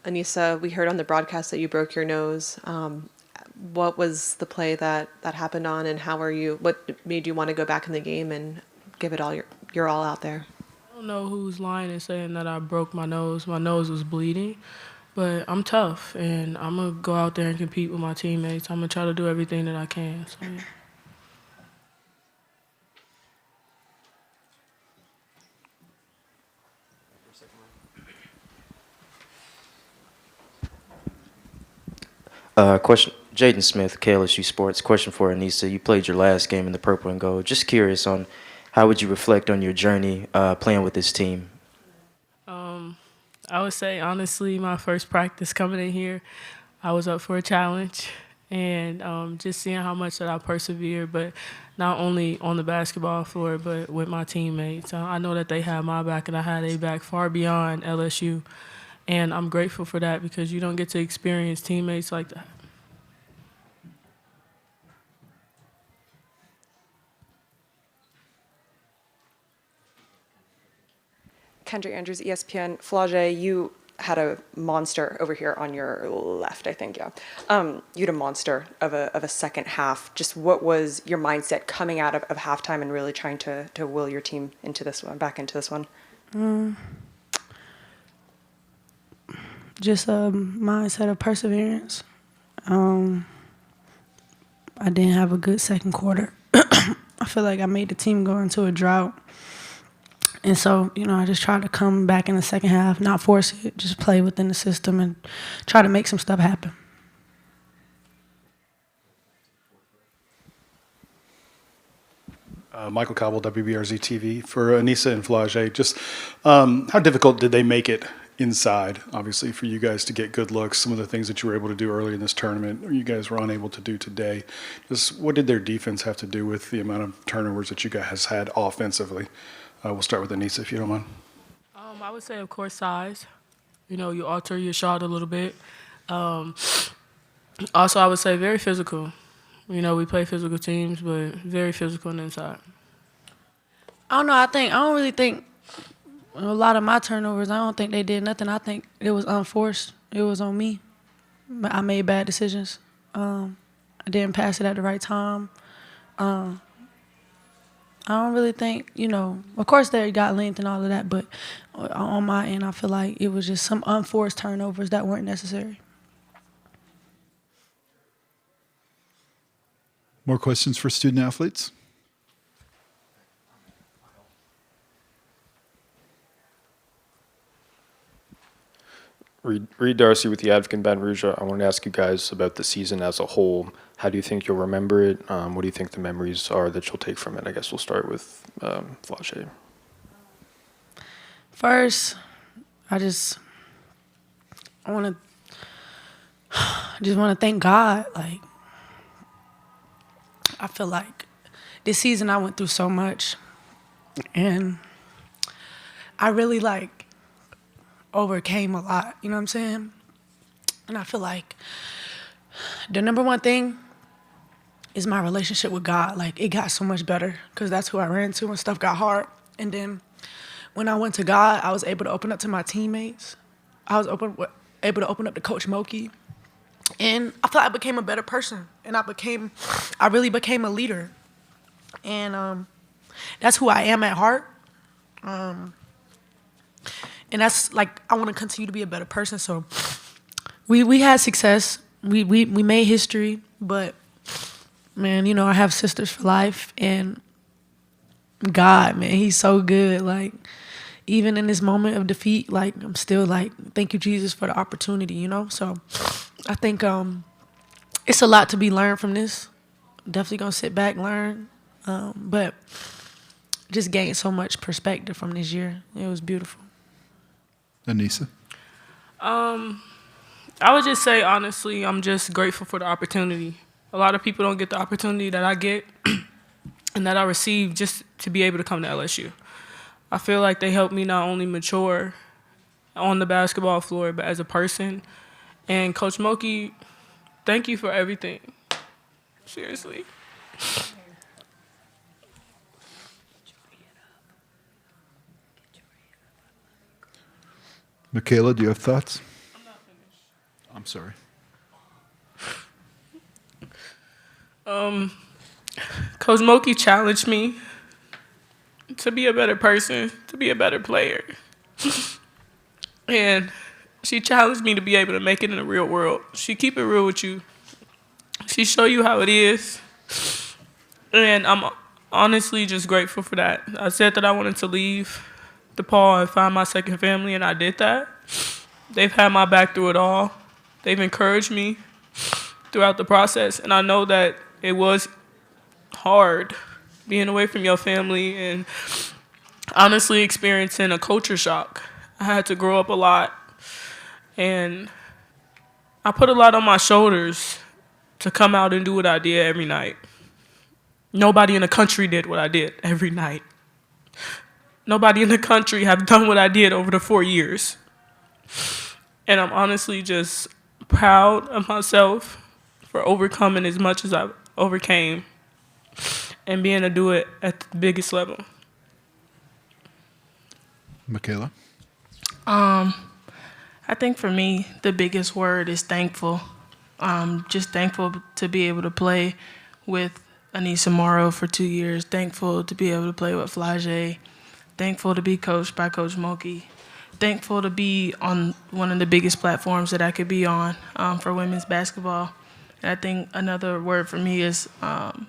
Anissa, we heard on the broadcast that you broke your nose. What was the play that happened on, and what made you want to go back in the game and give it all your all out there? I don't know who's lying and saying that I broke my nose. My nose was bleeding, but I'm tough, and I'm going to go out there and compete with my teammates. I'm going to try to do everything that I can. So, yeah. Question, Jaden Smith, KLSU Sports. Question for Anissa. You played your last game in the purple and gold. Just curious on how would you reflect on your journey playing with this team? I would say, honestly, my first practice coming in here, I was up for a challenge. And just seeing how much that I persevered, but not only on the basketball floor, but with my teammates. I know that they had my back, and I had their back far beyond LSU. And I'm grateful for that because you don't get to experience teammates like that. Kendra Andrews, ESPN. Flage, you had a monster over here on your left, I think, yeah. You had a monster of a second half. Just what was your mindset coming out of halftime and really trying to will your team into this one, back into this one? Just a mindset of perseverance. I didn't have a good second quarter. I feel like I made the team go into a drought. And so, I just tried to come back in the second half, not force it, just play within the system and try to make some stuff happen. Michael Cobble, WBRZ TV. For Anissa and Flage, just how difficult did they make it inside, obviously, for you guys to get good looks? Some of the things that you were able to do early in this tournament, you guys were unable to do today. Just what did their defense have to do with the amount of turnovers that you guys had offensively? We'll start with Anissa, if you don't mind. I would say, of course, size. You alter your shot a little bit. Also, I would say very physical. We play physical teams, but very physical on the inside. I don't know. I don't really think a lot of my turnovers, I don't think they did nothing. I think it was unforced. It was on me. I made bad decisions. I didn't pass it at the right time. I don't really think, of course they got length and all of that, but on my end, I feel like it was just some unforced turnovers that weren't necessary. More questions for student athletes? Reed Darcy with the Advocate Baton Rouge. I want to ask you guys about the season as a whole. How do you think you'll remember it? What do you think the memories are that you'll take from it? I guess we'll start with Flage. First, I want to thank God. Like, I feel like this season I went through so much, and I really overcame a lot. You know what I'm saying? And I feel like the number one thing is my relationship with God. Like, it got so much better because that's who I ran to when stuff got hard. And then when I went to God, I was able to open up to my teammates. I was able to open up to Coach Mulkey. And I feel like I became a better person. And I really became a leader. And that's who I am at heart. And that's I want to continue to be a better person. So we had success. We made history, but man, I have sisters for life, and God, man, He's so good. Like, even in this moment of defeat, I'm still thank you, Jesus, for the opportunity, So I think it's a lot to be learned from this. Definitely gonna sit back, learn, but just gained so much perspective from this year. It was beautiful. Anissa? I would just say, honestly, I'm just grateful for the opportunity. A lot of people don't get the opportunity that I get and that I receive just to be able to come to LSU. I feel like they helped me not only mature on the basketball floor, but as a person. And Coach Mulkey, thank you for everything. Seriously. Michaela, do you have thoughts? I'm sorry. Coach Mulkey challenged me to be a better person, to be a better player. And she challenged me to be able to make it in the real world. She keep it real with you. She show you how it is. And I'm honestly just grateful for that. I said that I wanted to leave DePaul and find my second family, and I did that. They've had my back through it all. They've encouraged me throughout the process, and I know that it was hard being away from your family and honestly experiencing a culture shock. I had to grow up a lot, and I put a lot on my shoulders to come out and do what I did every night. Nobody in the country did what I did every night. Nobody in the country have done what I did over the 4 years. And I'm honestly just proud of myself for overcoming as much as I overcame and being able to do it at the biggest level. Michaela? I think for me, the biggest word is thankful. Just thankful to be able to play with Anissa Morrow for 2 years. Thankful to be able to play with Flage. Thankful to be coached by Coach Mulkey. Thankful to be on one of the biggest platforms that I could be on for women's basketball. And I think another word for me is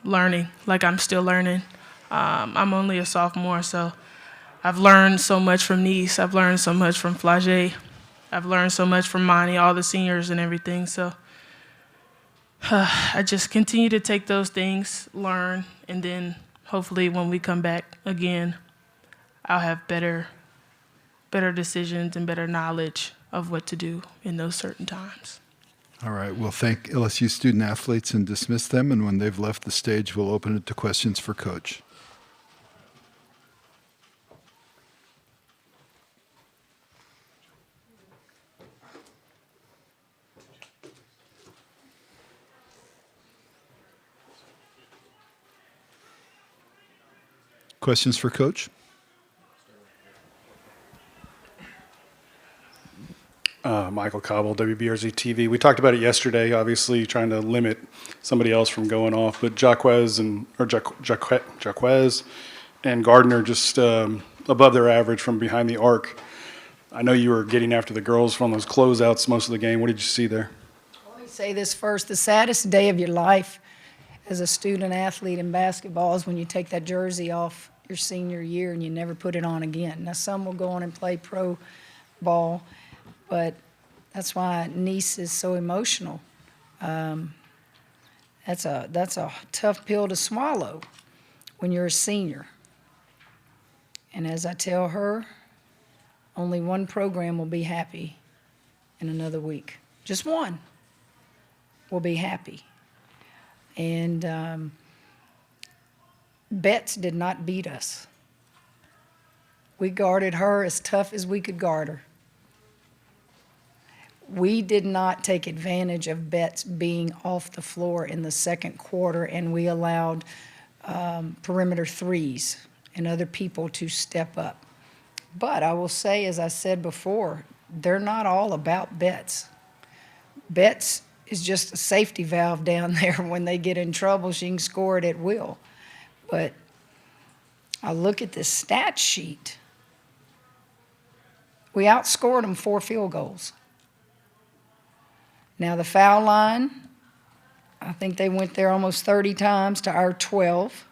learning, like I'm still learning. I'm only a sophomore, so I've learned so much from Nice. I've learned so much from Flage. I've learned so much from Monty, all the seniors and everything. So I just continue to take those things, learn, and then hopefully when we come back again, I'll have better decisions and better knowledge of what to do in those certain times. All right. We'll thank LSU student athletes and dismiss them. And when they've left the stage, we'll open it to questions for Coach. Questions for Coach? Michael Cobble, WBRZ TV. We talked about it yesterday, obviously trying to limit somebody else from going off, but Jaquez and Gardner just above their average from behind the arc. I know you were getting after the girls from those closeouts most of the game. What did you see there? Let me say this first. The saddest day of your life as a student athlete in basketball is when you take that jersey off your senior year and you never put it on again. Now, some will go on and play pro ball, but that's why Nice is so emotional. That's a tough pill to swallow when you're a senior. And as I tell her, only one program will be happy in another week. Just one will be happy. And Betts did not beat us. We guarded her as tough as we could guard her. We did not take advantage of Betts being off the floor in the second quarter, and we allowed perimeter threes and other people to step up. But I will say, as I said before, they're not all about Betts. Betts is just a safety valve down there. When they get in trouble, she can score it at will. But I look at this stat sheet. We outscored them 4 field goals. Now, the foul line, I think they went there almost 30 times to our 12.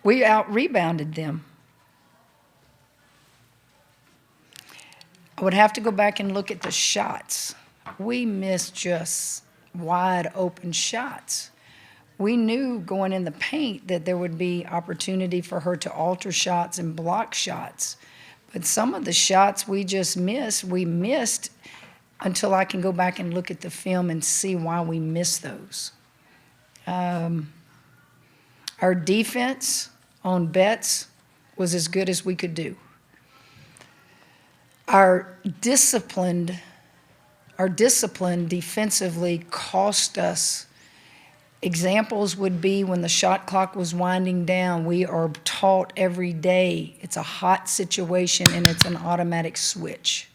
We out-rebounded them. I would have to go back and look at the shots. We missed just wide open shots. We knew going in the paint that there would be opportunity for her to alter shots and block shots. But some of the shots we just missed, we missed until I can go back and look at the film and see why we missed those. Our defense on Betts was as good as we could do. Our discipline defensively cost us. Examples would be when the shot clock was winding down. We are taught every day it's a hot situation and it's an automatic switch.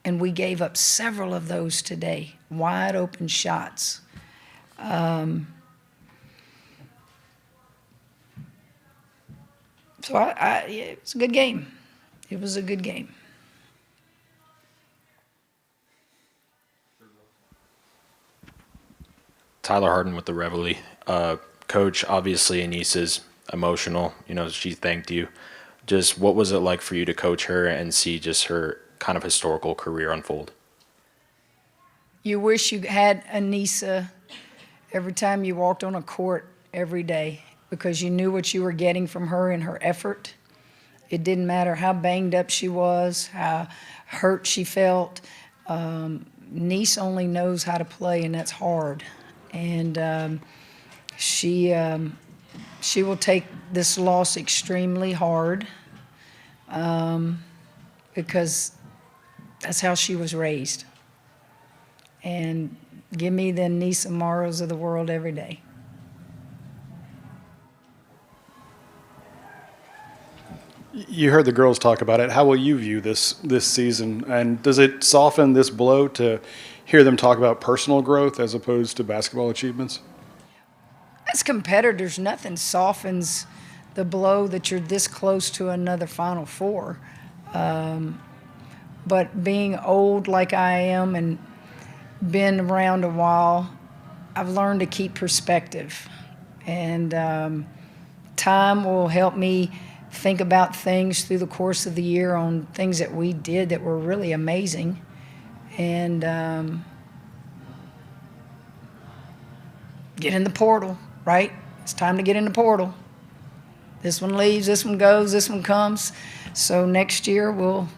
And we gave up several of those today, wide open shots. So yeah, it was a good game. It was a good game. Tyler Harden with the Reveille. Coach, obviously Anissa's emotional. You know, she thanked you. Just what was it like for you to coach her and see just her kind of historical career unfold? You wish you had Anissa every time you walked on a court every day, because you knew what you were getting from her and her effort. It didn't matter how banged up she was, how hurt she felt. Niece only knows how to play, and that's hard. And she will take this loss extremely hard, because that's how she was raised. And give me the Anissa Morrows of the world every day. You heard the girls talk about it. How will you view this season? And does it soften this blow to hear them talk about personal growth as opposed to basketball achievements? As competitors, nothing softens the blow that you're this close to another Final Four. But being old like I am and been around a while, I've learned to keep perspective. And time will help me think about things through the course of the year on things that we did that were really amazing. And get in the portal, right? It's time to get in the portal. This one leaves, this one goes, this one comes. So next year we'll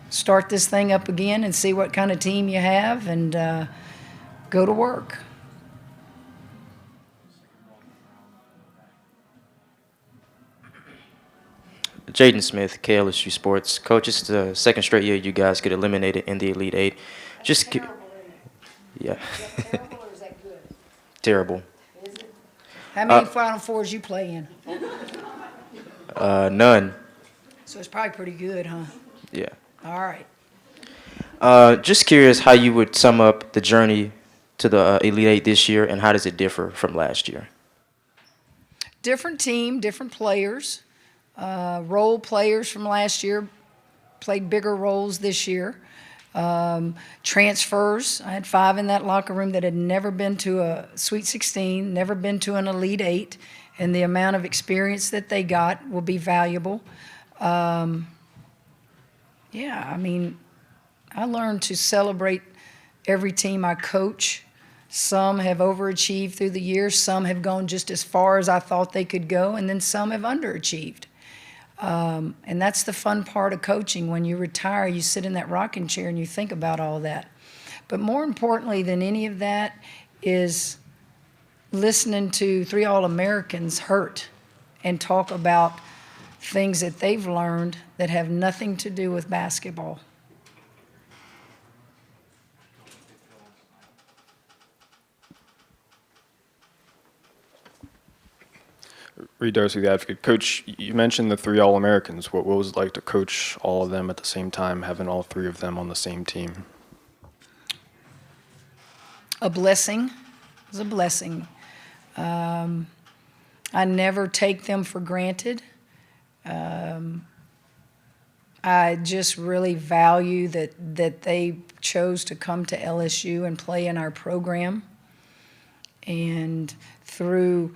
start this thing up again and see what kind of team you have and go to work. Jaden Smith, KLSU Sports. Coach, it's the second straight year you guys get eliminated in the Elite Eight. Just Terrible, yeah. is that terrible or is that good? Terrible. Is it? How many Final Fours you play in? None. So it's probably pretty good, huh? Yeah. All right. Just curious how you would sum up the journey to the Elite Eight this year, and how does it differ from last year? Different team, different players. Role players from last year played bigger roles this year. Transfers. I had 5 in that locker room that had never been to a Sweet 16, never been to an Elite Eight, and the amount of experience that they got will be valuable. Yeah, I mean, I learned to celebrate every team I coach. Some have overachieved through the years. Some have gone just as far as I thought they could go, and then some have underachieved. And that's the fun part of coaching. When you retire, you sit in that rocking chair and you think about all that. But more importantly than any of that is listening to 3 All-Americans hurt and talk about things that they've learned that have nothing to do with basketball. Reed Darcy, the Advocate. Coach, you mentioned the 3 All-Americans. What was it like to coach all of them at the same time, having all 3 of them on the same team? A blessing. It was a blessing. I never take them for granted. I just really value that they chose to come to LSU and play in our program. And through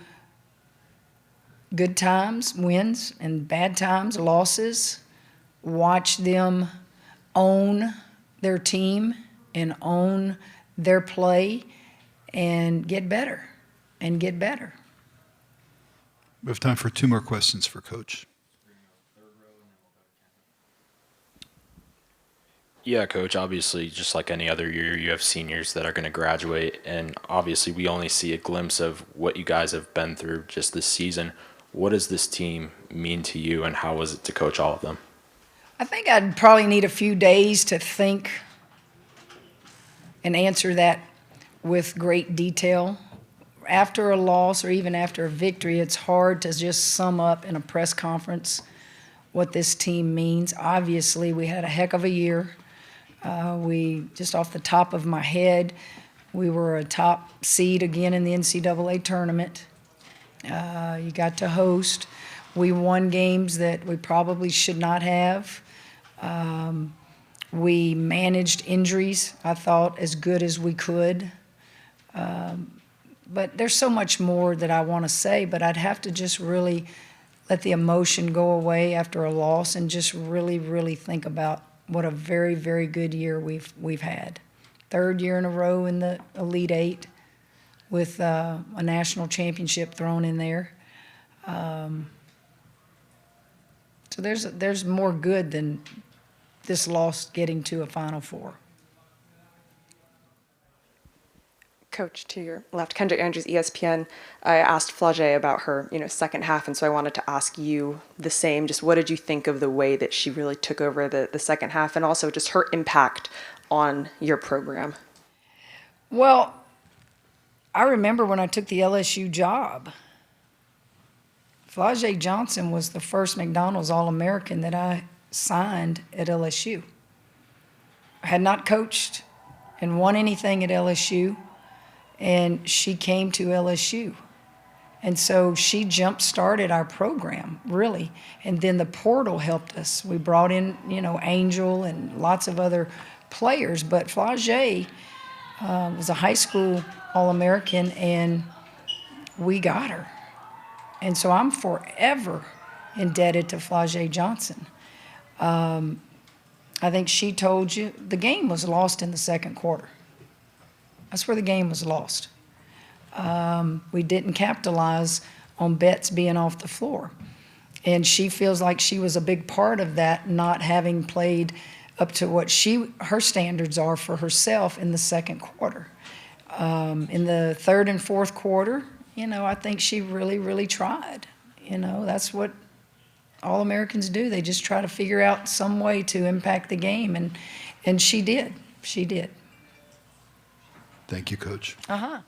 good times, wins, and bad times, losses, watch them own their team and own their play and get better and get better. We have time for 2 more questions for Coach. Yeah, Coach, obviously, just like any other year, you have seniors that are going to graduate, and obviously we only see a glimpse of what you guys have been through just this season. What does this team mean to you, and how was it to coach all of them? I think I'd probably need a few days to think and answer that with great detail. After a loss or even after a victory, it's hard to just sum up in a press conference what this team means. Obviously, we had a heck of a year. We, just off the top of my head, we were a top seed again in the NCAA tournament. You got to host. We won games that we probably should not have. We managed injuries, I thought, as good as we could. But there's so much more that I want to say, but I'd have to just really let the emotion go away after a loss and just really, really think about what a very, very good year we've had. Third year in a row in the Elite Eight with a national championship thrown in there. So there's more good than this loss getting to a Final Four. Coach, to your left, Kendra Andrews, ESPN. I asked Flage about her, second half, and so I wanted to ask you the same. Just what did you think of the way that she really took over the second half, and also just her impact on your program? Well, I remember when I took the LSU job, Flage Johnson was the first McDonald's All-American that I signed at LSU. I had not coached and won anything at LSU. And she came to LSU. And so she jump-started our program, really. And then the portal helped us. We brought in, Angel and lots of other players. But Flage was a high school All-American, and we got her. And so I'm forever indebted to Flage Johnson. I think she told you the game was lost in the second quarter. That's where the game was lost. We didn't capitalize on Betts being off the floor. And she feels like she was a big part of that, not having played up to what her standards are for herself in the second quarter. In the third and fourth quarter, I think she really, really tried. That's what All-Americans do. They just try to figure out some way to impact the game. And she did. She did. Thank you, Coach. Uh-huh.